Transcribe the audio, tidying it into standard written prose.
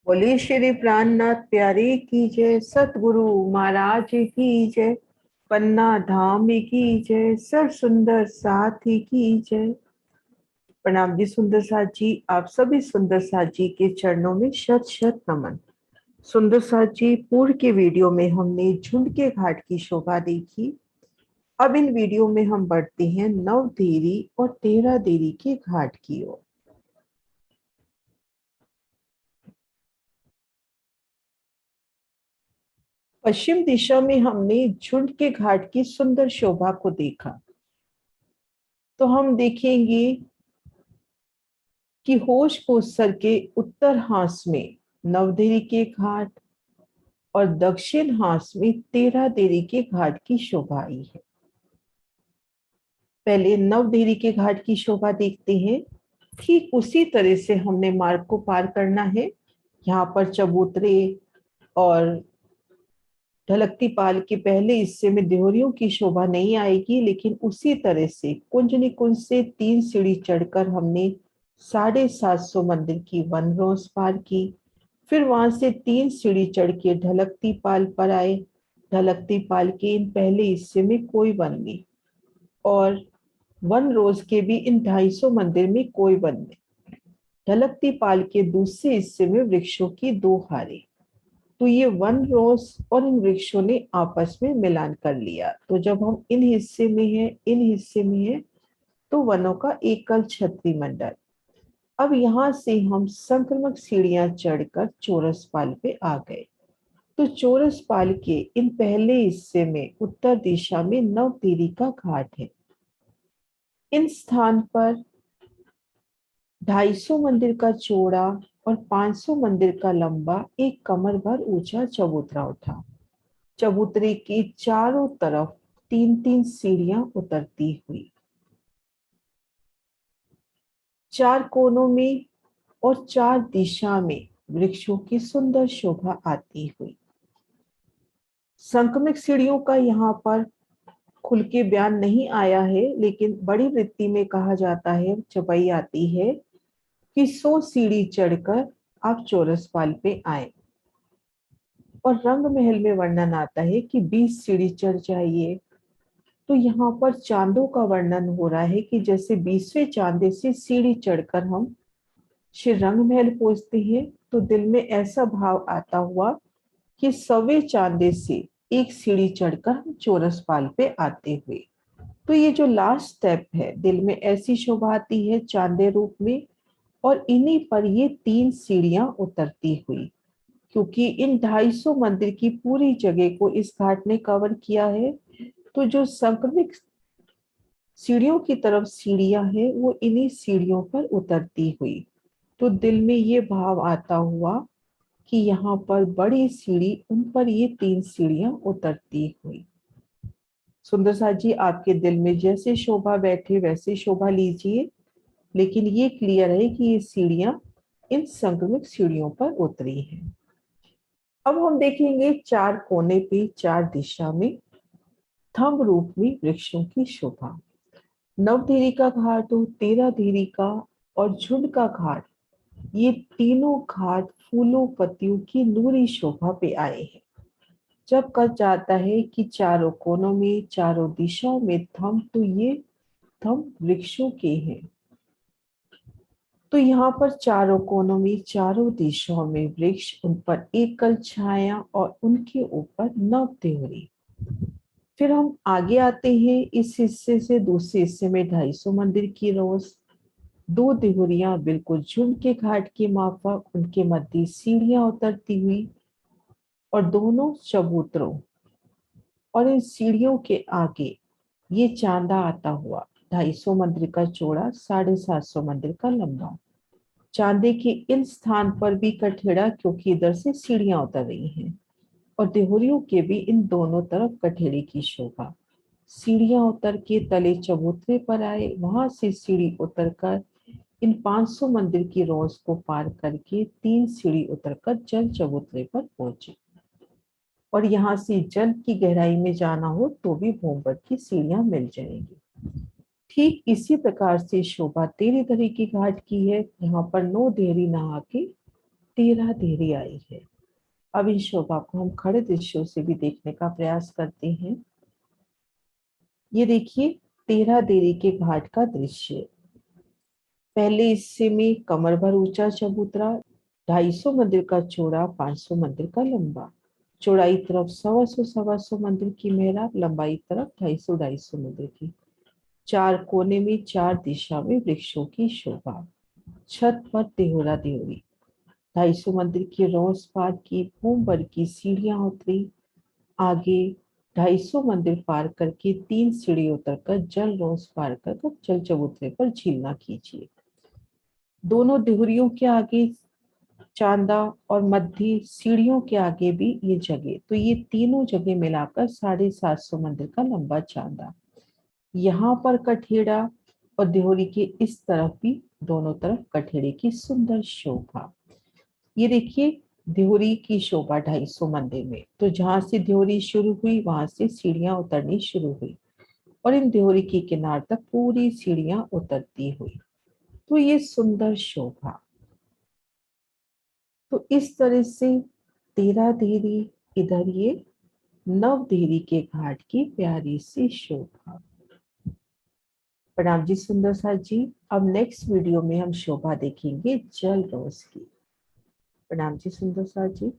बोले श्री प्राणनाथ प्यारे की जय, सतगुरु महाराज की जय, पन्ना धाम की जय, सर सुंदर साथी की जय। प्रणाम जी सुंदर साथ जी, आप सभी सुंदर साथ जी के चरणों में शत शत नमन। सुंदर साथ जी, पूर्व के वीडियो में हमने झुंड के घाट की शोभा देखी। अब इन वीडियो में हम बढ़ते हैं नव देरी और 13 देरी के घाट की ओर। पश्चिम दिशा में हमने झुंड के घाट की सुंदर शोभा को देखा। तो हम देखेंगे कि होश कोसर के उत्तर हांस में नवदेरी के घाट और दक्षिण हांस में 13 देरी के घाट की शोभा आई है। पहले नवदेरी के घाट की शोभा देखते हैं। ठीक उसी तरह से हमने मार्ग को पार करना है। यहाँ पर चबूतरे और ढलकती पाल के पहले हिस्से में देहरियों की शोभा नहीं आएगी, लेकिन उसी तरह से कुंज निकुंज से 3 सीढ़ी चढ़कर हमने 750 मंदिर की वन रोज पार की। फिर वहां से 3 सीढ़ी चढ़ के ढलकती पाल पर आए। ढलकती पाल के इन पहले हिस्से में कोई वन नहीं, और वन रोज के भी इन 250 मंदिर में कोई वन नहीं। ढलकती पाल के दूसरे हिस्से में वृक्षों की 2 हारें। तो ये वन रोज और इन वृक्षों ने आपस में मिलान कर लिया। तो जब हम इन हिस्से में हैं, इन हिस्से में हैं, तो वनों का एकल छत्री मंडल। अब यहाँ से हम संक्रमक सीढ़ियां चढ़कर चौरस पाल पे आ गए। तो चौरस पाल के इन पहले हिस्से में उत्तर दिशा में नवतीरी का घाट है। इन स्थान पर 250 मंदिर का चौड़ा और 500 मंदिर का लंबा एक कमर भर ऊंचा चबूतरा उठा। चबूतरे के चारों तरफ 3-3 सीढ़ियां उतरती हुई, 4 कोनों में और 4 दिशा में वृक्षों की सुंदर शोभा आती हुई। संक्रमित सीढ़ियों का यहाँ पर खुल के बयान नहीं आया है, लेकिन बड़ी वृत्ति में कहा जाता है, चौपाई आती है कि 100 सीढ़ी चढ़कर आप चौरस पाल पे आए। और रंग महल में वर्णन आता है कि 20 सीढ़ी चढ़ जाइए। तो यहाँ पर चांदों का वर्णन हो रहा है कि जैसे 20वें चांदे से सीढ़ी चढ़कर हम श्री रंग महल पहुंचते हैं, तो दिल में ऐसा भाव आता हुआ कि 100वें चांदे से एक सीढ़ी चढ़कर हम चौरस पाल पे आते हुए। तो ये जो लास्ट स्टेप है, दिल में ऐसी शोभा आती है चांदे रूप में, और इन्हीं पर ये 3 सीढ़ियां उतरती हुई। क्योंकि इन 250 मंदिर की पूरी जगह को इस घाट ने कवर किया है, तो जो संक्रमित सीढ़ियों की तरफ सीढ़ियां हैं वो इन्हीं सीढ़ियों पर उतरती हुई। तो दिल में ये भाव आता हुआ कि यहाँ पर बड़ी सीढ़ी, उन पर ये 3 सीढ़ियां उतरती हुई। सुंदर साथ जी, आपके दिल में जैसे शोभा बैठे वैसे शोभा लीजिए, लेकिन ये क्लियर है कि ये सीढ़ियां इन संक्रमित सीढ़ियों पर उतरी हैं। अब हम देखेंगे 4 कोने पे 4 दिशा में थंब रूप में वृक्षों की शोभा। नवधीरी का घाट हो, 13 धीरी का और झुंड का घाट, ये तीनों घाट फूलों पत्तियों की नूरी शोभा पे आए हैं। जब कहा जाता है कि चारों कोनों में चारों दिशाओं में थंब, तो ये थंब वृक्षों के हैं। तो यहाँ पर चारों कोनों में चारों दिशाओं में वृक्ष, उन पर एकल छाया और उनके ऊपर नव देवरी। फिर हम आगे आते हैं इस हिस्से से दूसरे हिस्से में 250 मंदिर की रोज, 2 देहुरियां बिल्कुल झुंड के घाट के माफक, उनके मध्य सीढ़ियां उतरती हुई, और दोनों चबूतरों और इन सीढ़ियों के आगे ये चांदा आता हुआ, 250 मंदिर का चौड़ा, 750 मंदिर का लंबा। चांदे के इन स्थान पर भी कठेड़ा, क्योंकि इधर से सीढ़ियां उतर रही हैं, और देहुरियों के भी इन दोनों तरफ कठेड़े की शोभा। सीढ़ियां उतर के तले चबूतरे पर आए, वहां से सीढ़ी उतरकर इन 500 मंदिर की रोज को पार करके 3 सीढ़ी उतरकर जल चबूतरे पर पहुंचे। और यहाँ से जल की गहराई में जाना हो तो भी भूमबट की सीढ़ियां मिल जाएंगी। ठीक इसी प्रकार से शोभा 13 धरी की घाट की है। यहाँ पर 9 देहरी नहा के तेरह देहरी आई है। अब इस शोभा को हम खड़े दृश्यों से भी देखने का प्रयास करते हैं। ये देखिए तेरह देहरी के घाट का दृश्य। पहले हिस्से में कमर भर ऊंचा चबूतरा, 250 मंदिर का चौड़ा, 500 मंदिर का लंबा। चौड़ाई तरफ 125 मंदिर की मेहराब, लंबाई तरफ 250 मंदिर की। चार कोने में चार दिशा में वृक्षों की शोभा। छत पर देहरा देहरी, 250 मंदिर की रोज पार की, भूमभर की सीढ़ियां उतरी। आगे 250 मंदिर पार करके 3 सीढ़ी उतरकर जल रोज पार कर जल चबूतरे पर झीलना कीजिए। दोनों देहरियों के आगे चांदा और मध्य सीढ़ियों के आगे भी ये जगह, तो ये तीनों जगह मिलाकर 750 मंदिर का लंबा चांदा। यहाँ पर कठेड़ा और देहरी के इस तरफ भी दोनों तरफ कठेड़े की सुंदर शोभा। ये देखिए देहरी की शोभा 250 मंदिर में, तो जहां से देहरी शुरू हुई वहां से सीढ़ियां उतरनी शुरू हुई और इन देहरी की किनार तक पूरी सीढ़ियां उतरती हुई। तो ये सुंदर शोभा। तो इस तरह से तेरह देहरी, इधर ये नव देहरी के घाट की प्यारी सी शोभा। प्रणाम जी सुंदर साथ जी। अब नेक्स्ट वीडियो में हम शोभा देखेंगे जल रोज की। प्रणाम जी सुंदर साथ जी।